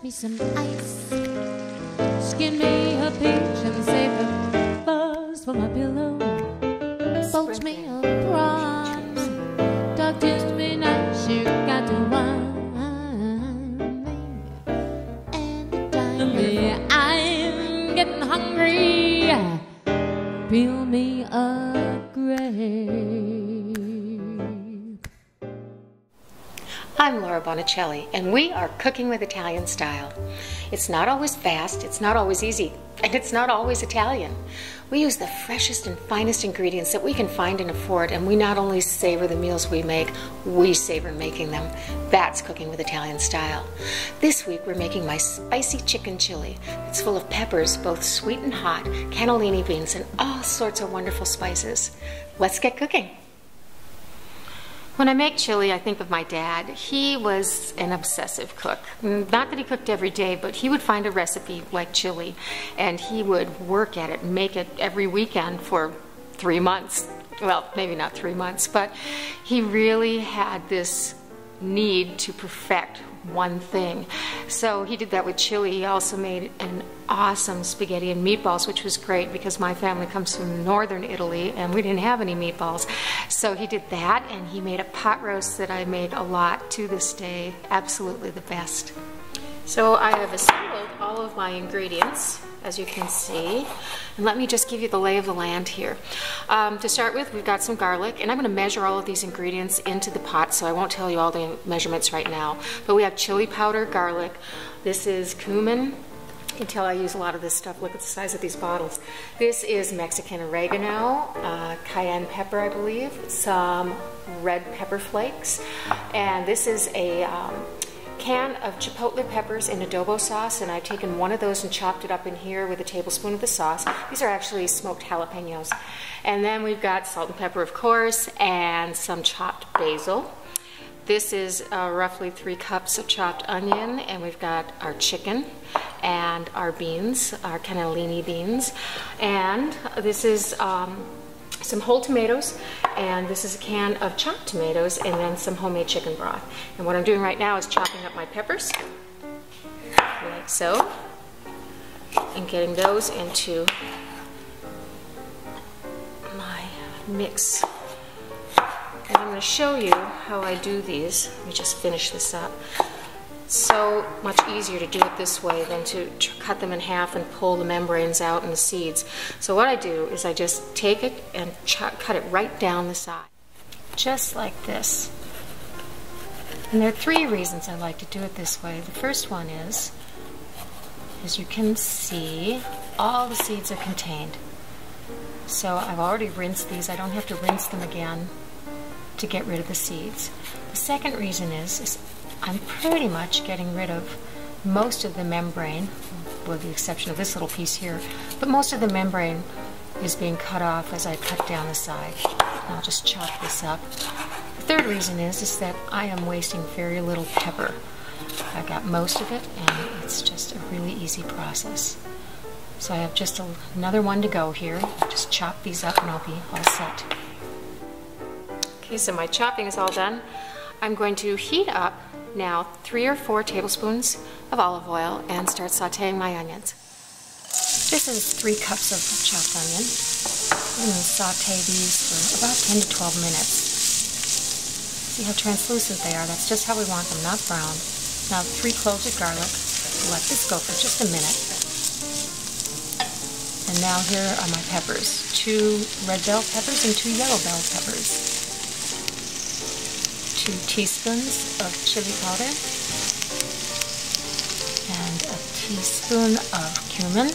me some ice, skin me a peach and save the fuzz for my pillow. Poach me a prawns, talk to me nice, you got to wine me anytime. I'm getting hungry, peel me a grape. I'm Laura Bonicelli, and we are cooking with Italian style. It's not always fast, it's not always easy, and it's not always Italian. We use the freshest and finest ingredients that we can find and afford, and we not only savor the meals we make, we savor making them. That's cooking with Italian style. This week we're making my spicy chicken chili. It's full of peppers, both sweet and hot, cannellini beans, and all sorts of wonderful spices. Let's get cooking. When I make chili, I think of my dad. He was an obsessive cook. Not that he cooked every day, but he would find a recipe like chili, and he would work at it, make it every weekend for 3 months. Well, maybe not 3 months, but he really had this need to perfect one thing. So he did that with chili. He also made an awesome spaghetti and meatballs, which was great because my family comes from northern Italy and we didn't have any meatballs. So he did that, and he made a pot roast that I make a lot to this day. Absolutely the best. So I have assembled all of my ingredients, as you can see, and let me just give you the lay of the land here. To start with, we've got some garlic, and I'm going to measure all of these ingredients into the pot, so I won't tell you all the measurements right now. But we have chili powder, garlic. This is cumin. You can tell I use a lot of this stuff. Look at the size of these bottles. This is Mexican oregano, cayenne pepper, I believe, some red pepper flakes, and this is a can of chipotle peppers in adobo sauce, and I've taken one of those and chopped it up in here with a tablespoon of the sauce. These are actually smoked jalapenos. And then we've got salt and pepper, of course, and some chopped basil. This is roughly 3 cups of chopped onion, and we've got our chicken and our beans, our cannellini beans. And this is some whole tomatoes, and this is a can of chopped tomatoes, and then some homemade chicken broth. And what I'm doing right now is chopping up my peppers, like so, and getting those into my mix. And I'm going to show you how I do these. Let me just finish this up. So much easier to do it this way than to cut them in half and pull the membranes out and the seeds. So what I do is I just take it and cut it right down the side, just like this. And there are 3 reasons I like to do it this way. The first one is, as you can see, all the seeds are contained. So I've already rinsed these. I don't have to rinse them again to get rid of the seeds. The second reason is I'm pretty much getting rid of most of the membrane, with the exception of this little piece here, but most of the membrane is being cut off as I cut down the side. I'll just chop this up. The third reason is that I am wasting very little pepper. I got most of it, and it's just a really easy process. So I have just another one to go here. Just chop these up and I'll be all set. Okay, so my chopping is all done. I'm going to heat up now 3 or 4 tablespoons of olive oil and start sauteing my onions. This is 3 cups of chopped onion. I'm going to saute these for about 10 to 12 minutes. See how translucent they are? That's just how we want them, not brown. Now 3 cloves of garlic. Let this go for just a minute. And now here are my peppers. 2 red bell peppers and 2 yellow bell peppers. 2 teaspoons of chili powder and a teaspoon of cumin,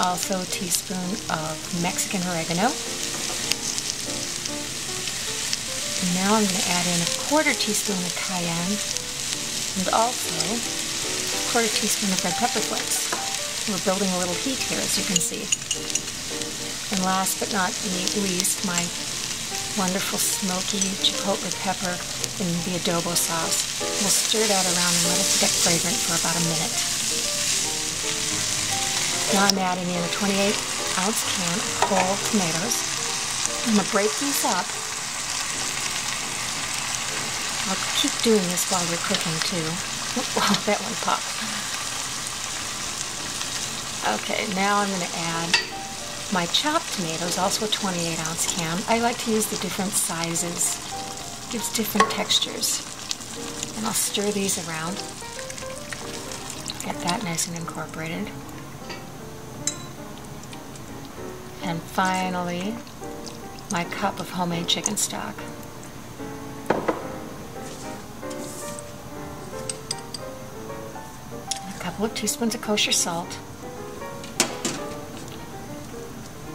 also a teaspoon of Mexican oregano. And now I'm going to add in a 1/4 teaspoon of cayenne and also a 1/4 teaspoon of red pepper flakes. We're building a little heat here, as you can see. And last but not least, my wonderful smoky chipotle pepper in the adobo sauce. We'll stir that around and let it get fragrant for about a minute. Now I'm adding in a 28-ounce can of whole tomatoes. I'm going to break these up I'll keep doing this while you're cooking too. Wow, that one popped. Okay, now I'm going to add my chopped tomatoes, also a 28-ounce can. I like to use the different sizes. It gives different textures. And I'll stir these around. Get that nice and incorporated. And finally, my cup of homemade chicken stock. And a couple of teaspoons of kosher salt.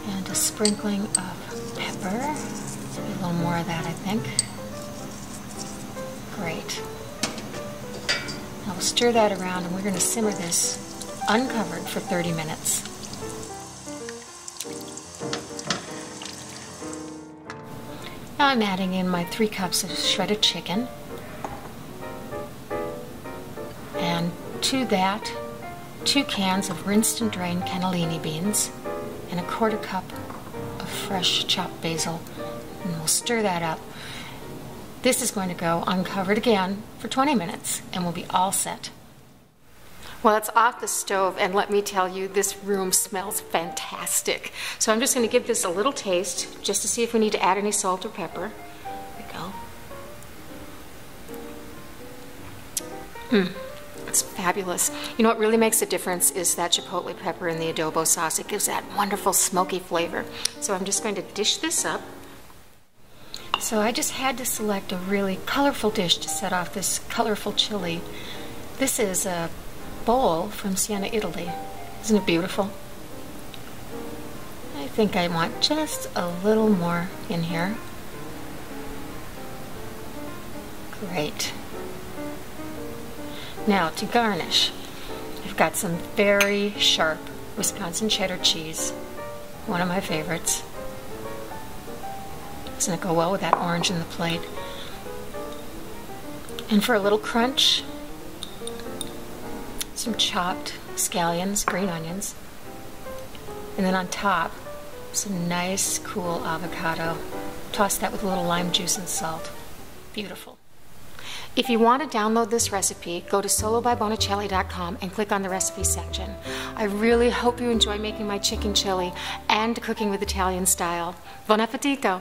And a sprinkling of pepper. Maybe a little more of that, I think. Great. Now we'll stir that around and we're going to simmer this uncovered for 30 minutes. Now I'm adding in my 3 cups of shredded chicken. And to that, 2 cans of rinsed and drained cannellini beans and a 1/4 cup of fresh chopped basil. And we'll stir that up. This is going to go uncovered again for 20 minutes and we'll be all set. Well, it's off the stove, and let me tell you, this room smells fantastic. So I'm just going to give this a little taste just to see if we need to add any salt or pepper. There we go. It's fabulous. You know what really makes a difference is that chipotle pepper in the adobo sauce. It gives that wonderful smoky flavor. So I'm just going to dish this up. So I just had to select a really colorful dish to set off this colorful chili. This is a bowl from Siena, Italy. Isn't it beautiful? I think I want just a little more in here. Great. Now to garnish, I've got some very sharp Wisconsin cheddar cheese, one of my favorites. Doesn't it go well with that orange in the plate? And for a little crunch, some chopped scallions, green onions, and then on top, some nice cool avocado. Toss that with a little lime juice and salt. Beautiful. If you want to download this recipe, go to solobybonicelli.com and click on the recipe section. I really hope you enjoy making my chicken chili and cooking with Italian style. Buon appetito!